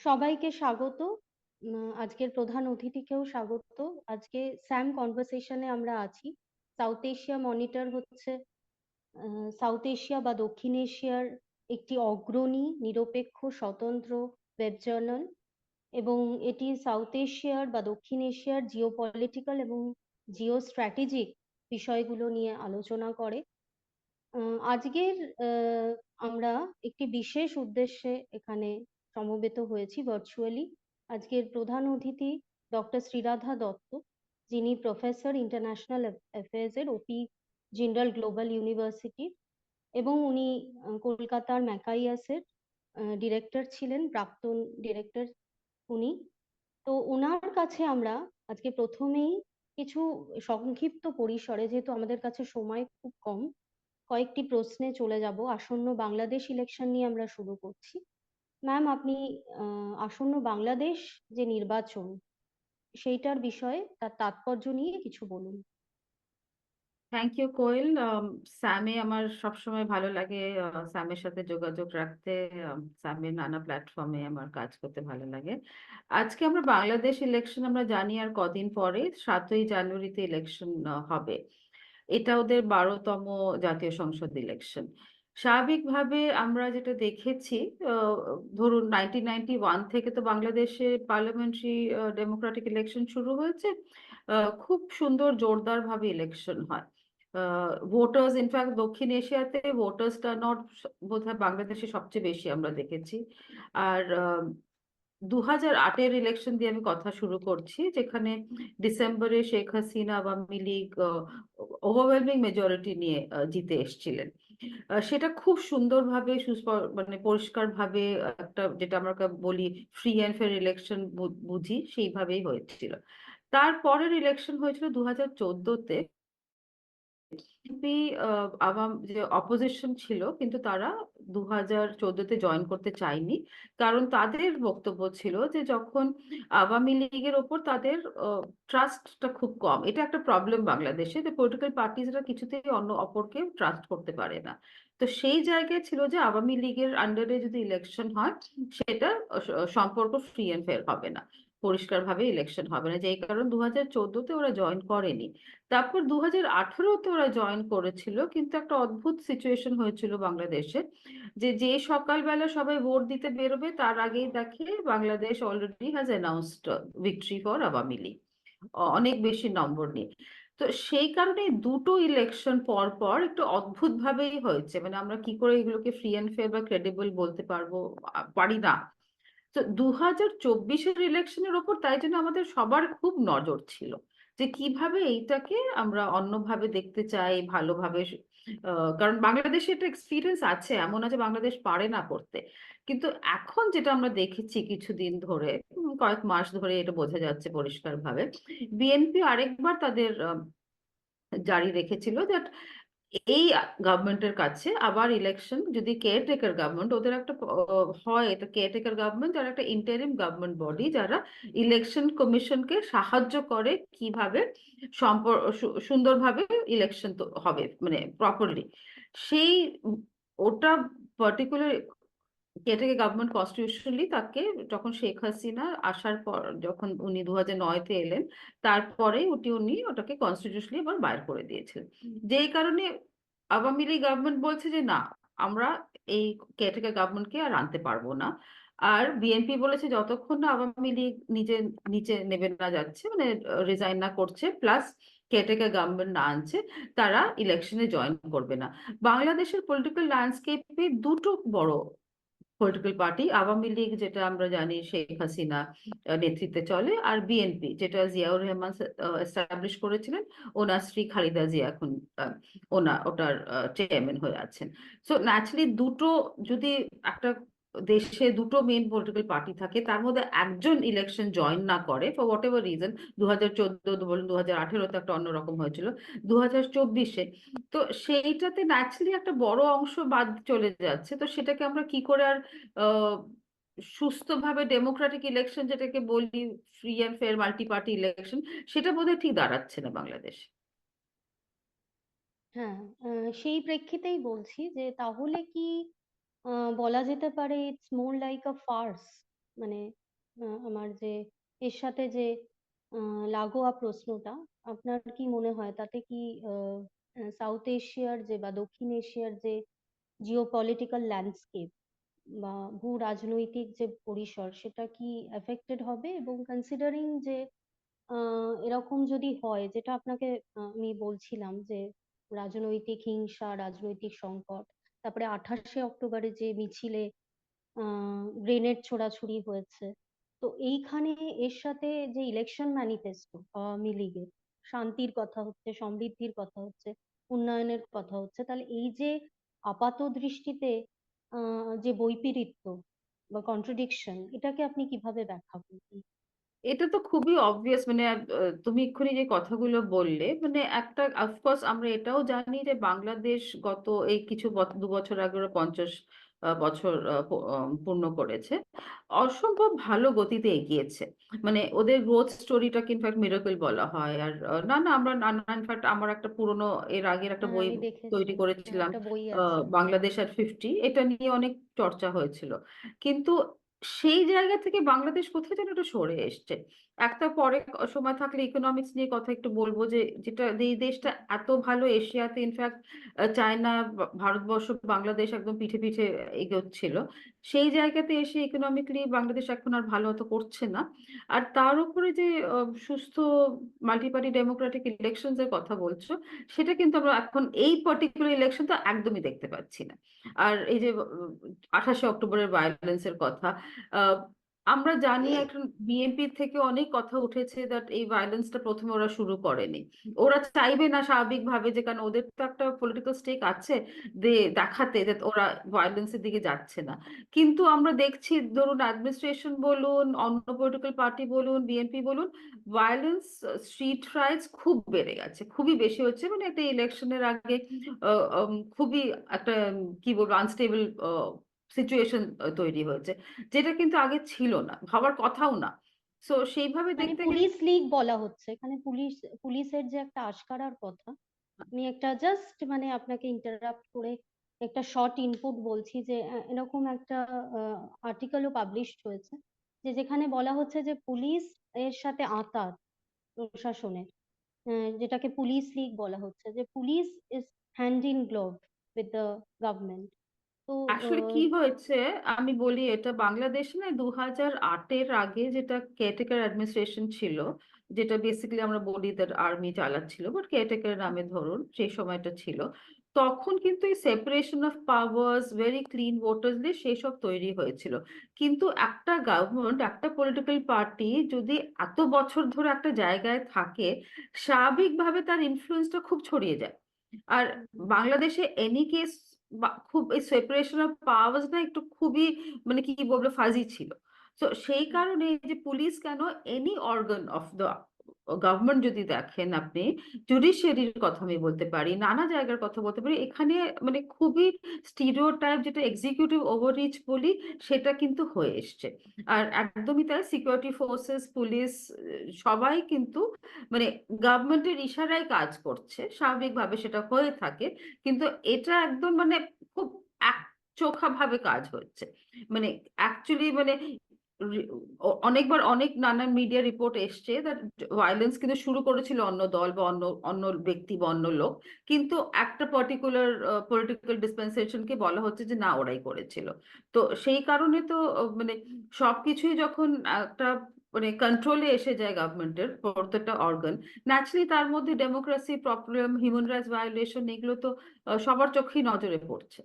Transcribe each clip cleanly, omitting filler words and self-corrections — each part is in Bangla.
সবাইকে স্বাগত। আজকের প্রধান অতিথিকেও স্বাগত। আজকে স্যাম কনভারসেশনে আমরা আছি। সাউথ এশিয়া মনিটর হচ্ছে সাউথ এশিয়া বা দক্ষিণ এশিয়ার একটি অগ্রণী নিরপেক্ষ স্বতন্ত্র ওয়েব জার্নাল, এবং এটি সাউথ এশিয়ার বা দক্ষিণ এশিয়ার জিওপলিটিক্যাল এবং জিও স্ট্র্যাটেজিক বিষয়গুলো নিয়ে আলোচনা করে। আজকের আমরা একটি বিশেষ উদ্দেশ্যে এখানে সমবেত হয়েছি ভার্চুয়ালি। আজকের প্রধান অতিথি ডক্টর শ্রীরাধা দত্ত, যিনি প্রফেসর ইন্টারন্যাশনাল অ্যাফেয়ার্স এর ওপি জিন্দাল গ্লোবাল ইউনিভার্সিটি, এবং উনি কলকাতার ম্যাকাইয়াসের ডিরেক্টর ছিলেন, প্রাক্তন ডিরেক্টর উনি। তো ওনার কাছে আমরা আজকে প্রথমেই কিছু সংক্ষিপ্ত পরিসরে, যেহেতু আমাদের কাছে সময় খুব কম, কয়েকটি প্রশ্নে চলে যাব। আসন্ন বাংলাদেশ ইলেকশন নিয়ে আমরা শুরু করছি। ম্যাম, আপনি আসন্ন বাংলাদেশ যে নির্বাচন, সেইটার বিষয়ে তার তাৎপর্য নিয়ে কিছু বলুন। থ্যাংক ইউ কোয়েল। স্যামে আমার সবসময় ভালো লাগে, স্যামের সাথে যোগাযোগ রাখতে। স্যামের নানা প্ল্যাটফর্মে আমার কাজ করতে ভালো লাগে। আজকে আমরা বাংলাদেশ ইলেকশন আমরা জানি আর কদিন পরে 7ই জানুয়ারিতে ইলেকশন হবে। এটা ওদের 12তম জাতীয় সংসদ ইলেকশন। স্বাভাবিকভাবে আমরা যেটা দেখেছি, আহ, ধরুন 1991 থেকে তো বাংলাদেশে পার্লামেন্টারি ডেমোক্রেটিক ইলেকশন শুরু হয়েছে। খুব সুন্দর জোরদার ভাবে ইলেকশন হয়। ভোটার্স, ইনফ্যাক্ট দক্ষিণ এশিয়াতে ভোটার্স টার্ন আউট বোধহয় বাংলাদেশে সবচেয়ে বেশি আমরা দেখেছি। আর 2008-এর ইলেকশন দিয়ে আমি কথা শুরু করছি, যেখানে ডিসেম্বরে শেখ হাসিনা আওয়ামী লীগ ওভারওয়েলমিং মেজরিটি নিয়ে জিতে এসেছিলেন। সেটা খুব সুন্দরভাবে মানে পরিষ্কারভাবে একটা, যেটা আমরা বলি ফ্রি অ্যান্ড ফেয়ার ইলেকশন বুঝি, সেইভাবেই হয়েছিল। তারপরের ইলেকশন হয়েছিল 2014-তে। বিএনপি আওয়াম যে অপোজিশন ছিল, কিন্তু তারা 2014-তে জয়েন করতে চায়নি। কারণ তাদের বক্তব্য ছিল যে যখন আওয়ামী লীগের ওপর তাদের ট্রাস্টটা খুব কম। এটা একটা প্রবলেম বাংলাদেশে, যে পলিটিক্যাল পার্টিজরা কিছুতেই অন্য অপরকে ট্রাস্ট করতে পারে না। তো সেই জায়গায় ছিল যে আওয়ামী লীগের আন্ডারে যদি ইলেকশন হয়, সেটা সম্পর্ক ফ্রি অ্যান্ড ফেয়ার হবে না, পরিষ্কারভাবে ইলেকশন হবে না। যেই কারণ 2014-তে ওরা জয়েন করেনি। তারপর 2018-তে ওরা জয়েন করেছিল, কিন্তু একটা অদ্ভুত সিচুয়েশন হয়েছিল বাংলাদেশে, যে যে সকালবেলা সবাই ভোট দিতে বেরোবে তার আগেই দেখে Bangladesh already has announced victory for Awami League, অনেক বেশি নম্বর নিয়ে। তো সেই কারণে দুটো ইলেকশন পর পর একটু অদ্ভুত ভাবেই হয়েছে। মানে আমরা কি করে এগুলোকে ফ্রি অ্যান্ড ফেয়ার বা ক্রেডিবল বলতে পারবো, পারি না। তো 2024-এর ইলেকশনের ওপর তাই জন্য আমাদের সবার খুব নজর ছিল, যে কিভাবে এইটাকে আমরা অন্যভাবে দেখতে চাই, ভালোভাবে। কারণ বাংলাদেশে একটা এক্সপিরিয়েন্স আছে, এমন আছে বাংলাদেশ পারে না করতে। কিন্তু এখন যেটা আমরা দেখেছি কিছুদিন ধরে, কয়েক মাস ধরে, এটা বোঝা যাচ্ছে পরিষ্কারভাবে। বিএনপি আরেকবার তাদের জারি রেখেছিল যে এই গভর্নমেন্টের কাছে আবার ইলেকশন, যদি কেয়ারটেকার গভর্নমেন্ট, ওদের একটা হয়, এটা কেয়ারটেকার গভর্নমেন্ট আর একটা ইন্টারিম গভর্নমেন্ট বডি, যারা ইলেকশন কমিশনকে সাহায্য করে কিভাবে সুন্দরভাবে ইলেকশন তো হবে, মানে প্রপারলি। সেই ওটা পার্টিকুলার কেয়ারটেকার গভর্নমেন্ট কনস্টিটিউশনালি তাকে, যখন শেখ হাসিনা আসার পর, যখন উনি 2009-তে এলেন, তারপরে উনি ওটাকে কনস্টিটিউশনালি আবার বাইর করে দিয়েছিলেন। যেই কারণে আওয়ামী লীগ গভর্নমেন্ট বলছে যে না, আমরা এই কেয়ারটেকার গভর্নমেন্টকে আর আনতে পারবো না। আর বিএনপি বলেছে যতক্ষণ না আওয়ামী লীগ নিজে নিচে নেবে না যাচ্ছে, মানে রিজাইন না করছে, প্লাস কেয়ারটেকার গভর্নমেন্ট না আনছে, তারা ইলেকশনে জয়েন করবে না। বাংলাদেশের পলিটিক্যাল ল্যান্ডস্কেপে দুটো বড় পলিটিক্যাল পার্টি, আওয়ামী লীগ যেটা আমরা জানি শেখ হাসিনা নেতৃত্বে চলে, আর বিএনপি যেটা জিয়াউর রহমান এস্টাবলিশ করেছিলেন, ওনার স্ত্রী খালেদা জিয়া এখন ওটার চেয়ারম্যান হয়ে আছেন। সো ন্যাচারালি দুটো, যদি একটা দেশে দুটো মেইন পলিটিক্যাল পার্টি থাকে, তার মধ্যে একজন ইলেকশন জয়েন না করে ফর হোয়াট এভার রিজন, 2014 বলুন, 2018-তে একটা অন্যরকম হয়েছিল, 2024-এ, তো সেইটাতে ন্যাচারালি একটা বড় অংশ বাদ চলে যাচ্ছে। তো সেটাকে আমরা কি করে আর আহ, সুস্থভাবে ডেমোক্রেটিক ইলেকশন, যেটাকে বলি free and fair multi party election, সেটা বোধহয় ঠিক দাঁড়াচ্ছে না বাংলাদেশ। হ্যাঁ, সেই প্রেক্ষিতেই বলছি যে তাহলে কি বলা যেতে পারে it's more like a farce, মানে আমার যে এর সাথে যে লাগোয়া প্রশ্নটা, আপনার কি মনে হয় তাতে কি সাউথ এশিয়ার যে বা দক্ষিণ এশিয়ার যে জিওপলিটিক্যাল ল্যান্ডস্কেপ বা ভূ রাজনৈতিক যে পরিসর সেটা কি এফেক্টেড হবে? এবং কনসিডারিং যে এরকম যদি হয়, যেটা আপনাকে আমি বলছিলাম যে রাজনৈতিক হিংসা, রাজনৈতিক সংকট, তারপরে 28শে অক্টোবরে যে মিছিলে গ্রেনেড ছোড়াছুড়ি হয়েছে, তো এইখানে এর সাথে যে ইলেকশন ম্যানিফেস্টো আওয়ামী লীগের, শান্তির কথা হচ্ছে, সমৃদ্ধির কথা হচ্ছে, উন্নয়নের কথা হচ্ছে, তাহলে এই যে আপাত দৃষ্টিতে যে বৈপরীত্য বা কন্ট্রাডিকশন, এটাকে আপনি কিভাবে ব্যাখ্যা করবেন? এটা তো খুবই অবভিয়াস, মানে তুমি এক্ষুনি যে কথাগুলো বললে, মানে একটা অফকোর্স আমরা এটাও জানি যে বাংলাদেশ গত এই কিছু 2 বছর আগে ওরা 50 বছর পূর্ণ করেছে, অসম্ভব ভালো গতিতে এগিয়েছে। মানে ওদের গ্রোথ স্টোরিটাকে ইনফ্যাক্ট মিরাকল বলা হয়। আর না না আমরা ইনফ্যাক্ট আমার একটা পুরনো এর আগের একটা হ্যাঁ, বই আমি দেখেছি, তৈরি করেছিলাম, একটা বই আছে। বাংলাদেশ আর 50, এটা নিয়ে অনেক চর্চা হয়েছিল। কিন্তু সেই জায়গা থেকে বাংলাদেশ কোথায় যেন একটু সরে এসছে। একটা পরে সময় থাকলে ইকোনমিক্স নিয়ে কথা একটু বলবো, যে যেটা এই দেশটা এত ভালো এশিয়াতে, ইনফ্যাক্ট চায়না, ভারতবর্ষ, বাংলাদেশ একদম পিঠে পিঠে এগোচ্ছিল, সেই জায়গাতে এসে ইকোনমিক্যালি বাংলাদেশ এখন আর ভালো মতো করছে না। আর তার উপরে যে সুস্থ মাল্টিপার্টি ডেমোক্রেটিক ইলেকশনস এর কথা বলছো, সেটা কিন্তু আমরা এখন এই পার্টিকুলার ইলেকশন তো একদমই দেখতে পাচ্ছি না। আর এই যে 28শে অক্টোবরের ভায়োলেন্সের কথা, আহ, আমরা জানি এখন বিএনপি থেকে অনেক কথা উঠেছে দ্যাট এই ভায়োলেন্সটা প্রথমে ওরা শুরু করেনি। ওরা চাইবে না স্বাভাবিকভাবে, যে কারণ ওদের তো একটা পলিটিক্যাল স্টেক আছে, দেখাতে যে ওরা ভায়োলেন্সের দিকে যাচ্ছে না। কিন্তু আমরা দেখছি, ধরুন অ্যাডমিনিস্ট্রেশন বলুন, অন্য পলিটিক্যাল পার্টি বলুন, বিএনপি বলুন, ভায়োলেন্স, স্ট্রিট রাইটস খুব বেড়ে গেছে, খুবই বেশি হচ্ছে। মানে একটা ইলেকশনের আগে খুবই একটা কি বলবো আনস্টেবল সিচুয়েশন তৈরি হয়েছে, যেটা কিন্তু আগে ছিল না, হওয়ার কথাও না। সো সেইভাবে মানে দেখতে গেলে পুলিশ লীগ বলা হচ্ছে এখানে, পুলিশের যে একটা আশকারার কথা। আমি একটা জাস্ট মানে আপনাকে ইন্টারাপ্ট করে একটা শর্ট ইনপুট বলছি যে এরকম একটা আর্টিকেলও পাবলিশড হয়েছে, যে যেখানে বলা হচ্ছে যে পুলিশ এর সাথে আঁতাত প্রশাসনের, যেটাকে পুলিশ লীগ বলা হচ্ছে, যে police is hand in glove with the government. তো আসলে কি হয়েছে আমি বলি, এটা বাংলাদেশে না 2008-এর আগে যেটা কেয়ারটেকার অ্যাডমিনিস্ট্রেশন ছিল, যেটা বেসিক্যালি আমরা বলি তার আর্মি চালাচ্ছিল, বাট কেয়ারটেকার নামে ধরুন সেই সময়টা ছিল, তখন কিন্তু এই separation of powers, very clean voters দিয়ে সেই সব তৈরি হয়েছিল। কিন্তু একটা গভর্নমেন্ট, একটা পলিটিক্যাল পার্টি যদি এত বছর ধরে একটা জায়গায় থাকে, স্বাভাবিকভাবে তার ইনফ্লুয়েন্সটা খুব ছড়িয়ে যায়। আর বাংলাদেশে এনি কেস খুব এই সেপারেশন অফ পাওয়ার্স না একটু খুবই, মানে কি বলবো, ফাজি ছিল। তো সেই কারণে এই যে পুলিশ কেন, any organ of the government যদি দেখেন আপনি, জুডিশিয়ারির কথা আমি বলতে পারি, নানা জায়গার কথা বলতে পারি, এখানে মানে খুবই স্টিরিওটাইপ, যেটা এক্সিকিউটিভ ওভাররিচ বলি, সেটা কিন্তু হয়ে এসছে। আর একদমই তাই, সিকিউরিটি ফোর্সেস, পুলিশ, সবাই কিন্তু মানে গভর্নমেন্টের ইশারায় কাজ করছে, স্বাভাবিকভাবে সেটা হয়ে থাকে। কিন্তু এটা একদম মানে খুব একচোখা ভাবে কাজ হচ্ছে। মানে অ্যাকচুয়ালি মানে অনেকবার অনেক নানান মিডিয়া রিপোর্ট এসছে দ্যাট ভায়োলেন্স কিন্তু শুরু করেছিল অন্য দল বা অন্য অন্য ব্যক্তি বা অন্য লোক, কিন্তু একটা পার্টিকুলার পলিটিক্যাল ডিসপেন্সেশনকে বলা হচ্ছে যে না, ওরাই করেছিল। তো সেই কারণে তো মানে সবকিছুই যখন একটা মানে কন্ট্রোলে এসে যায় গভর্নমেন্টের প্রত্যেকটা অর্গান, ন্যাচারালি তার মধ্যে democracy problem, human rights violation, এগুলো তো সবার চোখেই নজরে পড়ছে।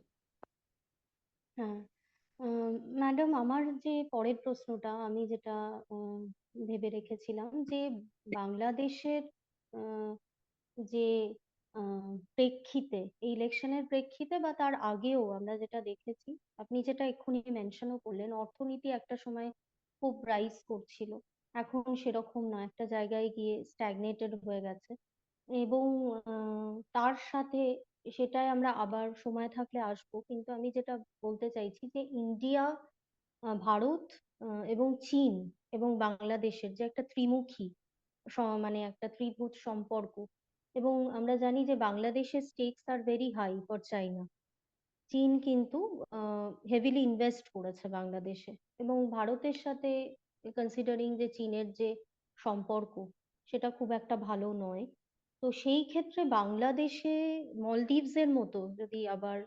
হ্যাঁ, ম্যাডাম, আমার যে পরের প্রশ্নটা আমি যেটা ভেবে রেখেছিলাম, যে বাংলাদেশের আহ, যে প্রেক্ষিতে, এই ইলেকশনের প্রেক্ষিতে বা তার আগেও আমরা যেটা দেখেছি, আপনি যেটা এক্ষুনি মেনশনও করলেন, অর্থনীতি একটা সময় খুব রাইজ করছিল, এখন সেরকম না, একটা জায়গায় গিয়ে স্ট্যাগনেটেড হয়ে গেছে। এবং তার সাথে, সেটাই আমরা আবার সময় থাকলে আসবো, কিন্তু আমি যেটা বলতে চাইছি যে ইন্ডিয়া, ভারত এবং চীন এবং বাংলাদেশের যে একটা ত্রিমুখী মানে একটা ত্রিভুজ সম্পর্ক, এবং আমরা জানি যে বাংলাদেশের stakes are very high for China. চীন কিন্তু হেভিলি ইনভেস্ট করেছে বাংলাদেশে, এবং ভারতের সাথে কনসিডারিং যে চীনের যে সম্পর্ক সেটা খুব একটা ভালো নয়। তো সেই ক্ষেত্রে বাংলাদেশে মলদ্বীপসের মতো যদি আবার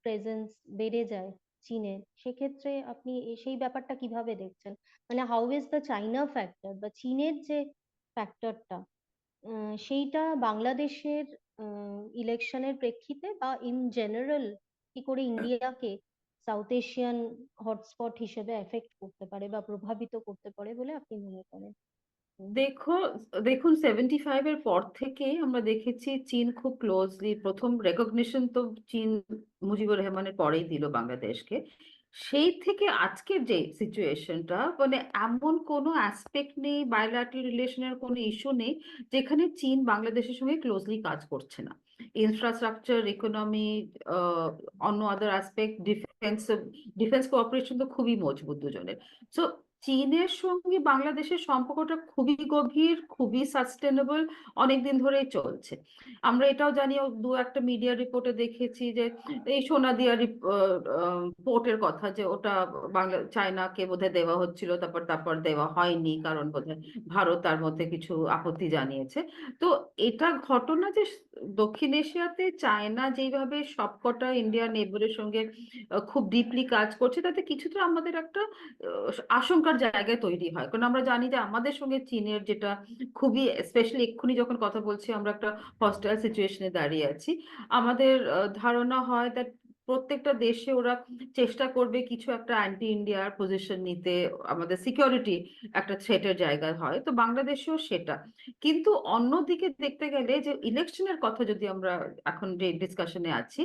প্রেজেন্স বেড়ে যায় চীনের, সেক্ষেত্রে আপনি সেই ব্যাপারটা কিভাবে দেখছেন? মানে how is the China factor বা চীনের যে ফ্যাক্টরটা, সেইটা বাংলাদেশের ইলেকশনের প্রেক্ষিতে বা ইন জেনারেল কি করে ইন্ডিয়াকে সাউথ এশিয়ান হটস্পট হিসেবে এফেক্ট করতে পারে বা প্রভাবিত করতে পারে বলে আপনি মনে করেন? দেখো, দেখুন 75 এর পর থেকে আমরা দেখেছি চীন খুব ক্লোজলি, প্রথম রেকগনিশন তো চীন মুজিবুর রহমানের পরেই দিল বাংলাদেশকে। সেই থেকে আজকের যে সিচুয়েশনটা, মানে এমন কোনো অ্যাসপেক্ট নেই, বায়োল্যাটারাল রিলেশনের কোনো ইস্যু নেই যেখানে চীন বাংলাদেশের সঙ্গে ক্লোজলি কাজ করছে না। ইনফ্রাস্ট্রাকচার, ইকোনমি, অন্য আদার অ্যাসপেক্ট, ডিফেন্স, ডিফেন্স কোঅপারেশন তো খুবই মজবুত দুজনের। সো চীনের সঙ্গে বাংলাদেশের সম্পর্কটা খুবই গভীর, খুবই সাস্টেনেবল, অনেকদিন ধরেই চলছে। আমরা এটাও জানি, দু একটা মিডিয়া রিপোর্টে দেখেছি যে এই সোনাদিয়া পোর্টের কথা, যে ওটা চায়নাকে বোধহয় দেওয়া হচ্ছিল, তারপর তারপর দেওয়া হয়নি, কারণ বোধহয় ভারত তার মধ্যে কিছু আপত্তি জানিয়েছে। তো এটা ঘটনা যে দক্ষিণ এশিয়াতে চায়না যেভাবে সবকটা ইন্ডিয়ান নেবরের সঙ্গে খুব ডিপলি কাজ করছে, তাতে কিছুটা আমাদের একটা আশঙ্কার জায়গায় তৈরি হয়। কারণ আমরা জানি যে আমাদের সঙ্গে চীনের যেটা খুবই, স্পেশালি এক্ষুনি যখন কথা বলছি আমরা একটা হস্টাইল সিচুয়েশনে দাঁড়িয়ে আছি। আমাদের ধারণা হয় that প্রত্যেকটা দেশে ওরা চেষ্টা করবে কিছু একটা অ্যান্টি ইন্ডিয়ার পজিশন নিতে, আমাদের সিকিউরিটি একটা থ্রেটের জায়গা হয়, তো বাংলাদেশেও সেটা। কিন্তু অন্যদিকে দেখতে গেলে যে ইলেকশনের কথা যদি আমরা এখন যে ডিসকাশনে আছি,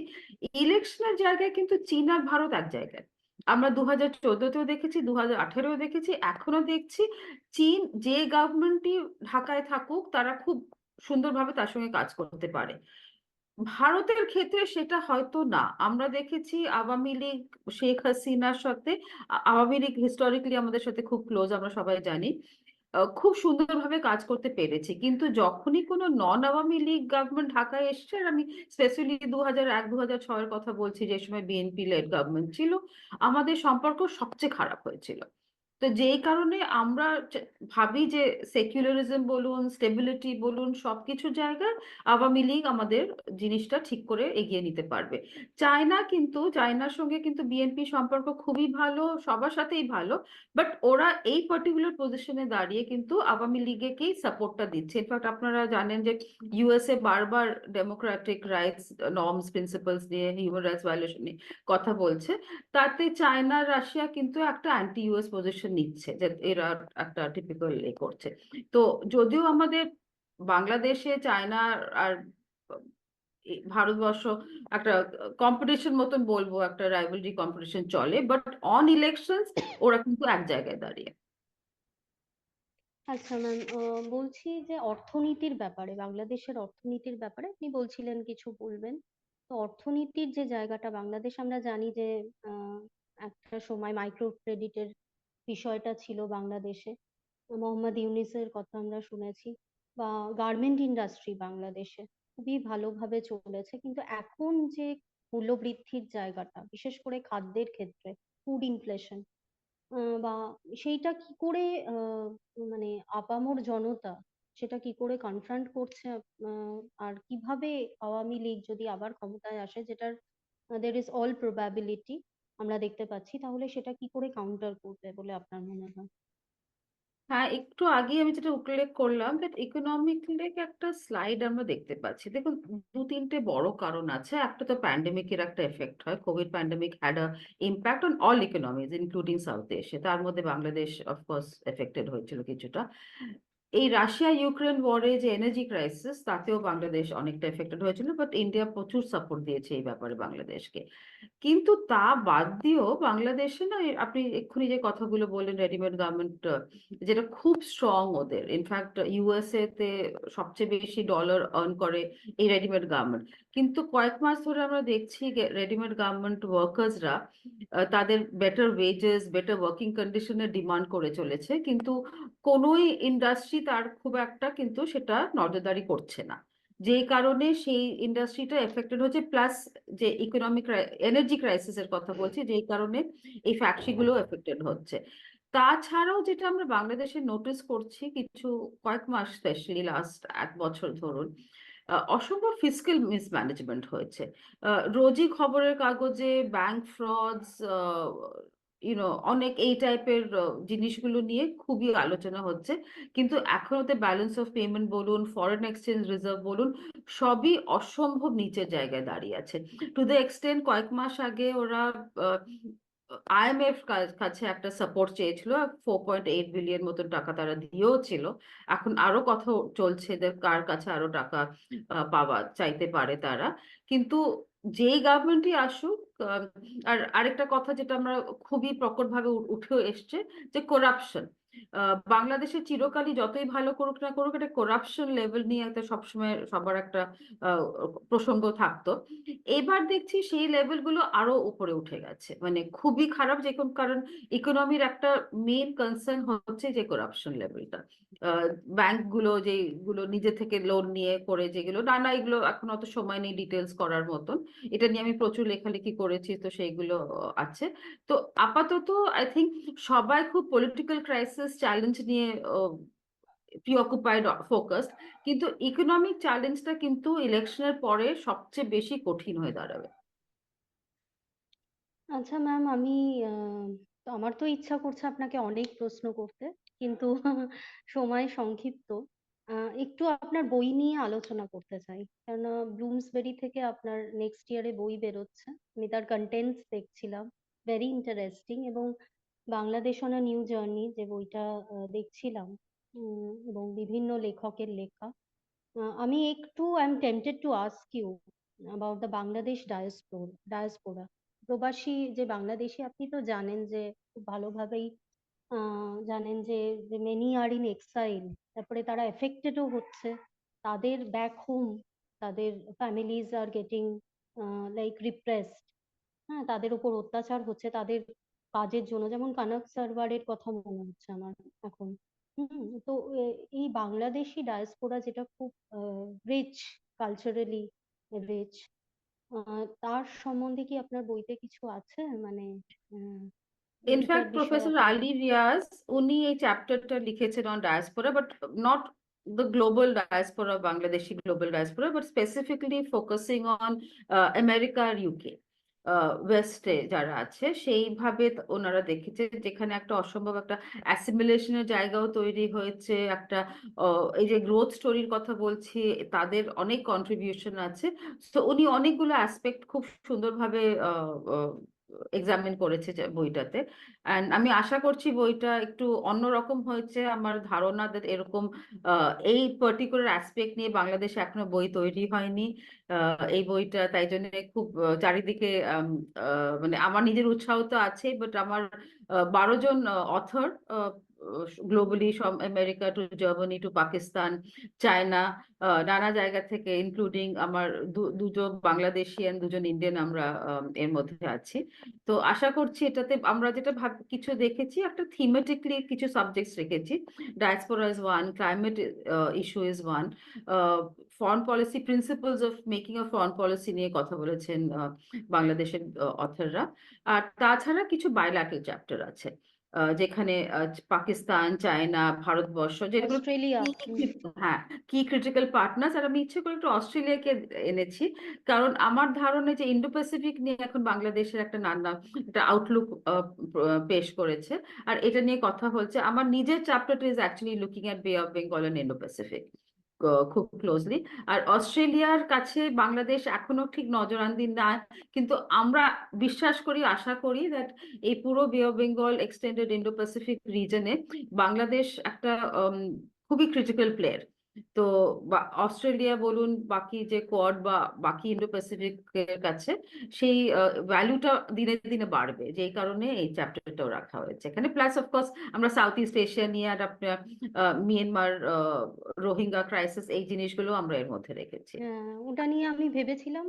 ইলেকশনের জায়গায় কিন্তু চীন আর ভারত এক জায়গায়। আমরা 2014-তেও দেখেছি, 2018-ও দেখেছি, এখনো দেখছি। চীন যে গভর্নমেন্টই ঢাকায় থাকুক, তারা খুব সুন্দরভাবে তার সঙ্গে কাজ করতে পারে। ভারতের ক্ষেত্রে সেটা হয়তো না। আমরা দেখেছি আওয়ামী লীগ, শেখ হাসিনার সাথে, আওয়ামী লীগ হিস্টোরিক্যালি আমাদের সাথে খুব ক্লোজ, আমরা সবাই জানি, খুব সুন্দরভাবে কাজ করতে পেরেছি। কিন্তু যখনই কোনো নন আওয়ামী লীগ গভর্নমেন্ট ঢাকায় এসছে, আর আমি স্পেশালি 2001-2006-এর কথা বলছি, যে সময় বিএনপি লেড গভর্নমেন্ট ছিল, আমাদের সম্পর্ক সবচেয়ে খারাপ হয়েছিল। তো যেই কারণে আমরা ভাবি যে সেকুলারিজম বলুন, স্টেবিলিটি বলুন, সবকিছু জায়গায় আওয়ামী লীগ আমাদের জিনিসটা ঠিক করে এগিয়ে নিতে পারবে। চায়নার সঙ্গে কিন্তু বিএনপি সম্পর্ক খুবই ভালো, সবার সাথেই ভালো, বাট ওরা এই পার্টিকুলার পজিশনে দাঁড়িয়ে কিন্তু আওয়ামী লীগকেই সাপোর্টটা দিচ্ছে। ইনফ্যাক্ট আপনারা জানেন যে ইউএসএ বারবার ডেমোক্রেটিক রাইটস, নর্মস, প্রিন্সিপালস নিয়ে, হিউম্যান রাইটস ভায়োলেশন নিয়ে কথা বলছে। তাতে চায়না, রাশিয়া কিন্তু একটা অ্যান্টি ইউএস পজিশন নিচ্ছে, যে এরা একটা টিপিক্যাল করছে। তো যদিও আমাদের বাংলাদেশে চায়না আর ভারতবর্ষ একটা কম্পিটিশন মতন বলবো, একটা রাইভালরি কম্পিটিশন চলে, বাট অন ইলেকশনস ওরা কিন্তু এক জায়গায় দাঁড়িয়ে। আচ্ছা ম্যাম, বলছি যে অর্থনীতির ব্যাপারে, বাংলাদেশের অর্থনীতির ব্যাপারে আপনি বলছিলেন কিছু বলবেন। তো অর্থনীতির যে জায়গাটা, বাংলাদেশ আমরা জানি যে আহ, একটা সময় মাইক্রো ক্রেডিটের বিষয়টা ছিল বাংলাদেশে, মোহাম্মদ ইউনিসের কথা আমরা শুনেছি, বা গার্মেন্ট ইন্ডাস্ট্রি বাংলাদেশে খুবই ভালোভাবে চলেছে। কিন্তু এখন যে মূল্যবৃদ্ধির জায়গাটা, বিশেষ করে খাদ্যের ক্ষেত্রে, ফুড ইনফ্লেশন, বা সেইটা কি করে মানে আপামর জনতা সেটা কি করে কনফ্রন্ট করছে, আর কিভাবে আওয়ামী লীগ যদি আবার ক্ষমতায় আসে, যেটার দের ইজ অল প্রবাবিলিটি আমরা দেখতে পাচ্ছি, তাহলে সেটা কি করে কাউন্টার করবে বলে আপনার মনে হয়? হ্যাঁ, একটু আগে আমি যেটা উল্লেখ করলাম, দ্যাট ইকোনমিক্যালি একটা স্লাইড আমরা দেখতে পাচ্ছি। দেখুন, দু তিনটে বড় কারণ আছে। একটা তো প্যান্ডেমিকের একটা এফেক্ট হয়, Covid pandemic had a impact on all economies including south Asia, তার মধ্যে বাংলাদেশ অফকোর্স এফেক্টেড হয়েছিল কিছুটা। এই রাশিয়া ইউক্রেন ওয়ারে যে এনার্জি ক্রাইসিস, তাতেও বাংলাদেশ অনেকটা এফেক্টেড হয়েছিল, বাট ইন্ডিয়া প্রচুর সাপোর্ট দিয়েছে এই ব্যাপারে বাংলাদেশকে। কিন্তু তা বাদ দিয়েও বাংলাদেশে না, আপনি এক্ষুনি যে কথাগুলো বললেন, রেডিমেড গার্মেন্ট যেটা খুব স্ট্রং ওদের, ইনফ্যাক্ট ইউএসএ তে সবচেয়ে বেশি ডলার আর্ন করে এই রেডিমেড গার্মেন্ট। কিন্তু কয়েক মাস ধরে আমরা দেখছি রেডিমেড গার্মেন্ট ওয়ার্কার্সরা তাদের বেটার ওয়েজেস, বেটার ওয়ার্কিং কন্ডিশনের ডিমান্ড করে চলেছে, কিন্তু কোনোই ইন্ডাস্ট্রি তার খুব একটা কিন্তু সেটা নজরদারি করছে না। যেই কারণে সেই ইন্ডাস্ট্রিটা এফেক্টেড হচ্ছে, প্লাস যে ইকোনমিক এনার্জি ক্রাইসিসের কথা বলছি, যেই কারণে এই ফ্যাক্টরিগুলো এফেক্টেড হচ্ছে। তাছাড়াও যেটা আমরা বাংলাদেশে নোটিস করছি কিছু কয়েক মাস, স্পেশালি লাস্ট 1 বছর ধরুন, অসম্ভব ফিসক্যাল মিসম্যানেজমেন্ট হয়েছে। রোজই খবরের কাগজে ব্যাংক ফ্রডস, অনেক এই টাইপের জিনিসগুলো নিয়ে খুবই আলোচনা হচ্ছে। কিন্তু এখন ওতে ব্যালেন্স অফ পেমেন্ট বলুন, ফরেন এক্সচেঞ্জ রিজার্ভ বলুন, সবই অসম্ভব নিচের জায়গায় দাঁড়িয়ে আছে। টু দ্য এক্সটেন্ট কয়েক মাস আগে ওরা আইএমএফ কাছে একটা সাপোর্ট চেয়েছিল, 4.8 বিলিয়ন মতন টাকা তারা দিয়েও ছিল। এখন আরো কথা চলছে যে কার কাছে আরো টাকা পাওয়া চাইতে পারে তারা। কিন্তু যেই গভর্নমেন্টই আসুক, আর আরেকটা কথা যেটা আমরা খুবই প্রকটভাবে উঠে এসছে, যে করাপশন। বাংলাদেশে চিরকালই যতই ভালো করুক না করুক, একটা করাপশন লেভেল নিয়ে একটা সবসময় সবার একটা আহ, প্রসঙ্গ থাকতো। এবার দেখছি সেই লেভেলগুলো আরো উপরে উঠে গেছে, মানে খুবই খারাপ। যে কারণ ইকোনমির একটা মেইন কনসার্ন হচ্ছে যে করাপশন লেভেলটা। ব্যাংকগুলো যেগুলো নিজে থেকে লোন নিয়ে করে, যেগুলো নানা, এগুলো এখন অত সময় নেই ডিটেলস করার মতন, এটা নিয়ে আমি প্রচুর লেখালেখি করেছি, তো সেইগুলো আছে। তো আপাতত আই থিঙ্ক সবাই খুব পলিটিক্যাল ক্রাইসিস চ্যালেঞ্জ নিয়ে প্রিঅকুপাইড, ফোকাসড। কিন্তু ইকোনমিক চ্যালেঞ্জটা কিন্তু ইলেকশনের পরে সবচেয়ে বেশি কঠিন হয়ে দাঁড়াবে। আচ্ছা ম্যাম, আমি তো আমার তো ইচ্ছা করছে আপনাকে অনেক প্রশ্ন করতে, কিন্তু সময় সংক্ষিপ্ত। একটু আপনার বই নিয়ে আলোচনা করতে চাই, কেননা ব্লুমসবেরি থেকে আপনার নেক্সট ইয়ারে বই বেরোচ্ছে। আমি তার কন্টেন্টস দেখছিলাম, ভেরি ইন্টারেস্টিং। এবং Bangladesh on a new journey যে বইটা দেখছিলাম, এবং বিভিন্ন লেখকের লেখা। আমি একটু I am tempted to ask you about the Bangladesh diaspora, প্রবাসী যে বাংলাদেশি। আপনি তো জানেন যে, খুব ভালোভাবেই জানেন যে মেনি আর ইন এক্সাইল, তারপরে তারা এফেক্টেডও হচ্ছে। তাদের ব্যাক হোম, তাদের families are getting like repressed. হ্যাঁ, তাদের উপর অত্যাচার হচ্ছে তাদের কাজের জন্য, যেমন কানক সারওয়ারের কথা মনে হচ্ছে আমার এখন। তো এই বাংলাদেশি ডায়াসপোরা যেটা খুব রিচ, কালচারালি রিচ, তার সম্বন্ধে কি আপনার বইতে কিছু আছে? মানে এটার ইনফ্যাক্ট বিষয়ে প্রফেসর আপনার। আলী রিয়াজ, উনি এই চ্যাপ্টারটা লিখেছেন on diaspora, but not the global diaspora, Bangladeshi global diaspora, but specifically focusing on America আর ইউকে, ওয়েস্টে যারা আছে সেইভাবে ওনারা দেখেছে, যেখানে একটা অসম্ভব একটা অ্যাসিমিলেশনের জায়গাও তৈরি হয়েছে একটা। এই যে গ্রোথ স্টোরির কথা বলছি, তাদের অনেক কন্ট্রিবিউশন আছে। তো উনি অনেকগুলো অ্যাসপেক্ট খুব সুন্দরভাবে এক্সামিন করেছে যে বইটাতে। অ্যান্ড আমি আশা করছি বইটা একটু অন্যরকম হয়েছে। আমার ধারণা that এরকম এই পার্টিকুলার অ্যাসপেক্ট নিয়ে বাংলাদেশে এখনো বই তৈরি হয়নি। এই বইটা তাই জন্য খুব চারিদিকে মানে আমার নিজের উৎসাহ তো আছে, বাট আমার 12 জন অথর গ্লোবালি, সব America to Germany to Pakistan, China, নানা জায়গা থেকে, ইনক্লুডিং আমার দুজন বাংলাদেশি আর দুজন ইন্ডিয়ান, আমরা এর মধ্যে আছি। তো আশা করছি এটাতে আমরা যেটা কিছু দেখেছি, একটা থিমেটিকলি কিছু সাবজেক্টস রেখেছি। Diaspora is one, climate issue is one, foreign policy, principles of making a foreign policy নিয়ে কথা বলেছেন বাংলাদেশের অথররা। আর তাছাড়া কিছু বায়োল্যাটারাল চ্যাপ্টার আছে, যেখানে পাকিস্তান, চায়না, ভারতবর্ষ, যেগুলো অস্ট্রেলিয়া। হ্যাঁ, কি ক্রিটিক্যাল পার্টনার্স। আর আমি ইচ্ছে করে একটু অস্ট্রেলিয়াকে এনেছি, কারণ আমার ধারণা যে ইন্ডো প্যাসিফিক নিয়ে এখন বাংলাদেশের একটা নানা একটা আউটলুক পেশ করেছে। আর এটা নিয়ে কথা হচ্ছে। আমার নিজের চ্যাপ্টারটা is actually looking at bay of Bengal and Indo Pacific খুব ক্লোজলি। আর অস্ট্রেলিয়ার কাছে বাংলাদেশ এখনো ঠিক নজরানদি না, কিন্তু আমরা বিশ্বাস করি, আশা করি দ্যাট এই পুরো bay of Bengal extended Indo Pacific রিজনে বাংলাদেশ একটা খুবই ক্রিটিক্যাল প্লেয়ার। তো অস্ট্রেলিয়া বলুন, বাকি যে কোয়াড বা বাকি ইন্ডো প্যাসিফিকের কাছে সেই ভ্যালুটা দিনে দিনে বাড়বে, যেই কারণে এই চ্যাপ্টারটাও রাখা হয়েছে এখানে। প্লাস অফকোর্স আমরা সাউথ ইস্ট এশিয়া নিয়ে, আর আপনার মিয়ানমার, রোহিঙ্গা ক্রাইসিস, এই জিনিসগুলো আমরা এর মধ্যে রেখেছি। হ্যাঁ, ওটা নিয়ে আমি ভেবেছিলাম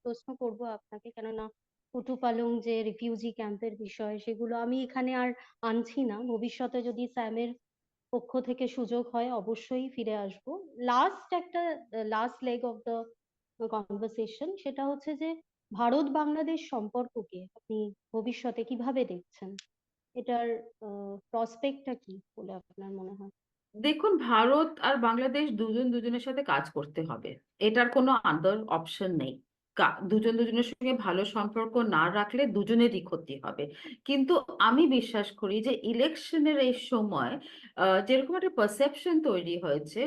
প্রশ্ন করব আপনাকে, কেননা কুতুপালং যে রিফিউজি ক্যাম্পের বিষয়, সেগুলো আমি এখানে আর আনছি না। ভবিষ্যতে যদি স্যামের পক্ষ থেকে সুযোগ হয় অবশ্যই ফিরে আসবো। Last leg of the conversation, সেটা হচ্ছে যে ভারত বাংলাদেশ সম্পর্ককে আপনি ভবিষ্যতে কিভাবে দেখছেন? এটার প্রসপেক্টটা কি বলে আপনার মনে হয়? দেখুন, ভারত আর বাংলাদেশ দুজন দুজনের সাথে কাজ করতে হবে, এটার কোনো আদার অপশন নেই। দুজন দুজনের সঙ্গে ভালো সম্পর্ক না রাখলে দুজনেরই ক্ষতি হবে। কিন্তু আমি বিশ্বাস করি যে ইলেকশনের এই সময় যেরকম একটা পারসেপশন তৈরি হয়েছে,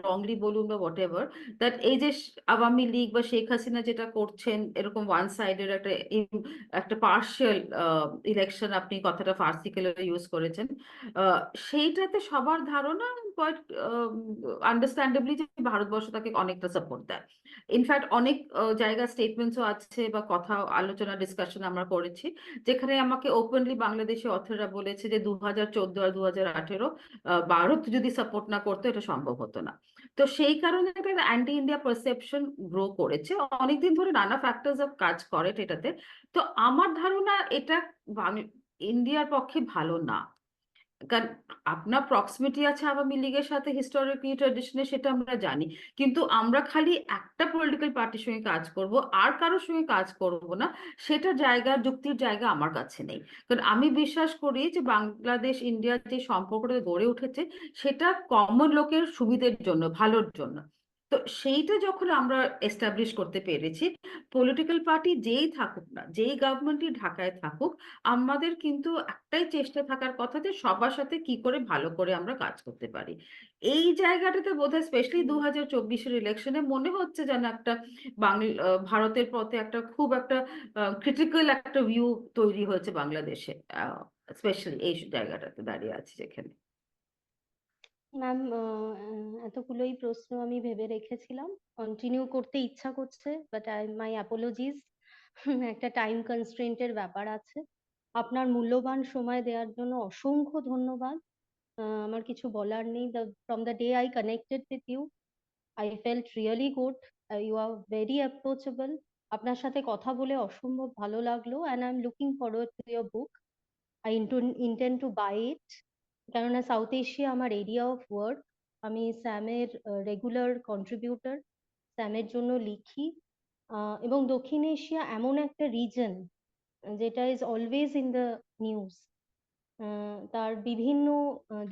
রংলি বলুন বা হোয়াট এভার, দ্যাট এই যে আওয়ামী লীগ বা শেখ হাসিনা যেটা করছেন, এরকম ওয়ান সাইডের একটা পার্শিয়াল ইলেকশন, আপনি কথাটা ফার্সিক্যালি ইউজ করেছেন, আহ, সেইটাতে সবার ধারণা কোয়াইট আন্ডারস্ট্যান্ডেবলি যে ভারতবর্ষ তাকে অনেকটা সাপোর্ট দেয়। ইনফ্যাক্ট অনেক জায়গা স্টেটমেন্টসও আছে বা কথা আলোচনা ডিসকাশন আমরা করেছি, যেখানে আমাকে ওপেনলি বাংলাদেশি অথররা বলেছে যে 2014 আর 2018 ভারত যদি সাপোর্ট না করতো এটা সম্ভব হতো না। তো সেই কারণে একটা অ্যান্টি ইন্ডিয়া পারসেপশন গ্রো করেছে, অনেকদিন ধরে নানা ফ্যাক্টরস অফ কাজ করে এটাতে। তো আমার ধারণা এটা ইন্ডিয়ার পক্ষে ভালো না। কারণ আপনার প্রক্সিমিটি আছে আওয়ামী লীগের সাথে, হিস্টোরিক্যালি ট্রেডিশনে, সেটা আমরা জানি। কিন্তু আমরা খালি একটা পলিটিক্যাল পার্টির সঙ্গে কাজ করব, আর কারোর সঙ্গে কাজ করব না, সেটা জায়গা, যুক্তির জায়গা আমার কাছে নেই। কারণ আমি বিশ্বাস করি যে বাংলাদেশ ইন্ডিয়ার যে সম্পর্কটা গড়ে উঠেছে, সেটা কমন লোকের সুবিধের জন্য, ভালোর জন্য। তো সেইটা যখন আমরা এস্টাবলিশ করতে পেরেছি, পলিটিক্যাল পার্টি যেই থাকুক না, যেই গভর্নমেন্টই ঢাকায় থাকুক, আমাদের কিন্তু একটাই চেষ্টা থাকার কথা যে সবার সাথে কি করে ভালো করে আমরা কাজ করতে পারি। এই জায়গাটাতে বোধহয় স্পেশালি 2024-এর ইলেকশনে মনে হচ্ছে যেন একটা ভারতের পথে একটা খুব একটা ক্রিটিক্যাল একটা ভিউ তৈরি হয়েছে বাংলাদেশে, স্পেশালি এই জায়গাটাতে দাঁড়িয়ে আছে যেখানে। ম্যাম, এতগুলোই প্রশ্ন আমি ভেবে রেখেছিলাম, কন্টিনিউ করতে ইচ্ছা করছে, বাট মাই অ্যাপোলজিস। একটা টাইম কনস্ট্রেন্টের ব্যাপার আছে। আপনার মূল্যবান সময় দেওয়ার জন্য অসংখ্য ধন্যবাদ। আমার কিছু বলার নেই। From the day I connected with you, I felt really good. You are very approachable. আপনার সাথে কথা বলে অসম্ভব ভালো লাগলো, and I am looking forward to your book. I intend to buy it, কেননা সাউথ এশিয়া আমার এরিয়া অফ ওয়ার্ক। আমি স্যামের রেগুলার কন্ট্রিবিউটর, স্যামের জন্য লিখি। এবং দক্ষিণ এশিয়া এমন একটা রিজন যেটা is always in the news. তার বিভিন্ন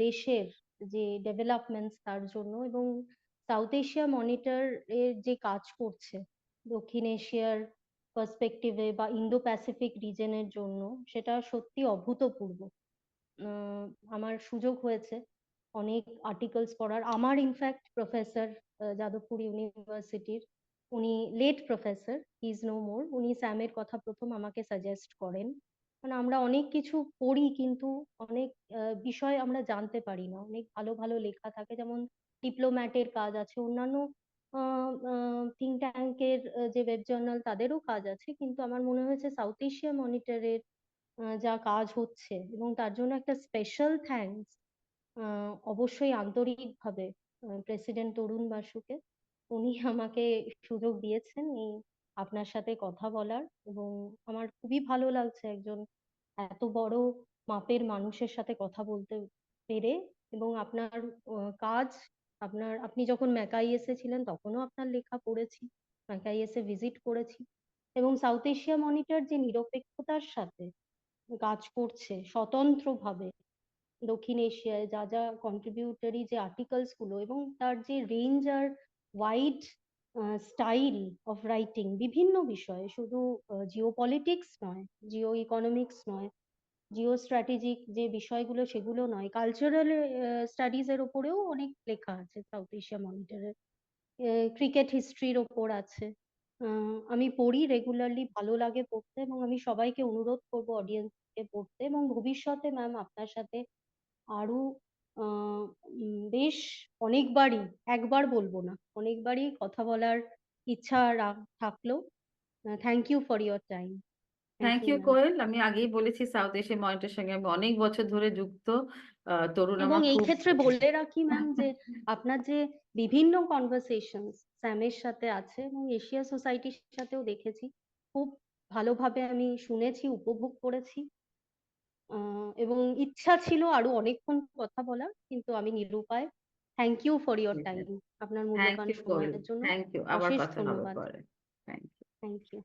দেশের যে ডেভেলপমেন্টস তার জন্য, এবং সাউথ এশিয়া মনিটর এর যে কাজ করছে দক্ষিণ এশিয়ার পার্সপেক্টিভে বা ইন্দো প্যাসিফিক রিজনের জন্য, সেটা সত্যি অভূতপূর্ব। আহ, আমার সুযোগ হয়েছে অনেক আর্টিকেলস পড়ার। আমার ইনফ্যাক্ট প্রফেসর যাদবপুর ইউনিভার্সিটির, উনি late professor, he is no more, উনি স্যামের কথা প্রথম আমাকে সাজেস্ট করেন। মানে আমরা অনেক কিছু পড়ি কিন্তু অনেক বিষয় আমরা জানতে পারি না। অনেক ভালো ভালো লেখা থাকে, যেমন ডিপ্লোম্যাটের কাজ আছে, অন্যান্য থিঙ্ক ট্যাঙ্কের যে ওয়েব জার্নাল তাদেরও কাজ আছে, কিন্তু আমার মনে হয়েছে সাউথ এশিয়া মনিটরের যা কাজ হচ্ছে, এবং তার জন্য একটা স্পেশাল থ্যাঙ্কস অবশ্যই আন্তরিকভাবে প্রেসিডেন্ট তরুণ বাসুকে। উনি আমাকে সুযোগ দিয়েছেন এই আপনার সাথে কথা বলার, এবং আমার খুবই ভালো লাগছে একজন এত বড় মাপের মানুষের সাথে কথা বলতে পেরে। এবং আপনার কাজ, আপনি যখন ম্যাকাই এসেছিলেন তখনও আপনার লেখা পড়েছি, ম্যাকাই এসে ভিজিট করেছি। এবং সাউথ এশিয়া মনিটর যে নিরপেক্ষতার সাথে কাজ করছে স্বতন্ত্রভাবে দক্ষিণ এশিয়ায়, যা যা কন্ট্রিবিউটরি যে আর্টিকেলস গুলো, এবং তার যে রেঞ্জ আর ওয়াইড স্টাইল অফ রাইটিং বিভিন্ন বিষয়ে, শুধু জিও পলিটিক্স নয়, জিও ইকোনমিক্স নয়, জিও স্ট্র্যাটেজিক যে বিষয়গুলো সেগুলো নয়, কালচারাল স্টাডিজ এর ওপরেও অনেক লেখা আছে সাউথ এশিয়া মনিটরের। ক্রিকেট হিস্ট্রির ওপর আছে। আমি পড়ি রেগুলারলি, ভালো লাগে পড়তে, এবং আমি সবাইকে অনুরোধ করবো অডিয়েন্সকে পড়তে। এবং ভবিষ্যতে ম্যাম আপনার সাথে আরো বেশ অনেকবারই, একবার বলবো না, অনেকবারই কথা বলার ইচ্ছা থাকলো। Thank you for your time. Thank thank you you ma'am. Koel, আমি আগেই বলেছি সাউথ এশিয়া মনিটরের সঙ্গে আমি অনেক বছর ধরে যুক্ত। তরুণ এবং আমার এই খুব ক্ষেত্রে বলে রাখি ম্যাম যে আপনার যে বিভিন্ন কনভারসেশন স্যামের সাথে আছে, এবং এশিয়া সোসাইটির সাথেও দেখেছি, খুব ভালোভাবে আমি শুনেছি, উপভোগ করেছি। এবং ইচ্ছা ছিল আরো অনেকক্ষণ কথা বলার, কিন্তু আমি নিরুপায়। থ্যাংক ইউ ফর ইয়োর ঠিক টাইম। আছে। আপনার থ্যাংক মূল্যবান ইউ কোয়েল। সময়ের জন্য থ্যাংক ইউ। আবার অশেষ কথা হবে ধন্যবাদ। পরে। Thank you. Thank you.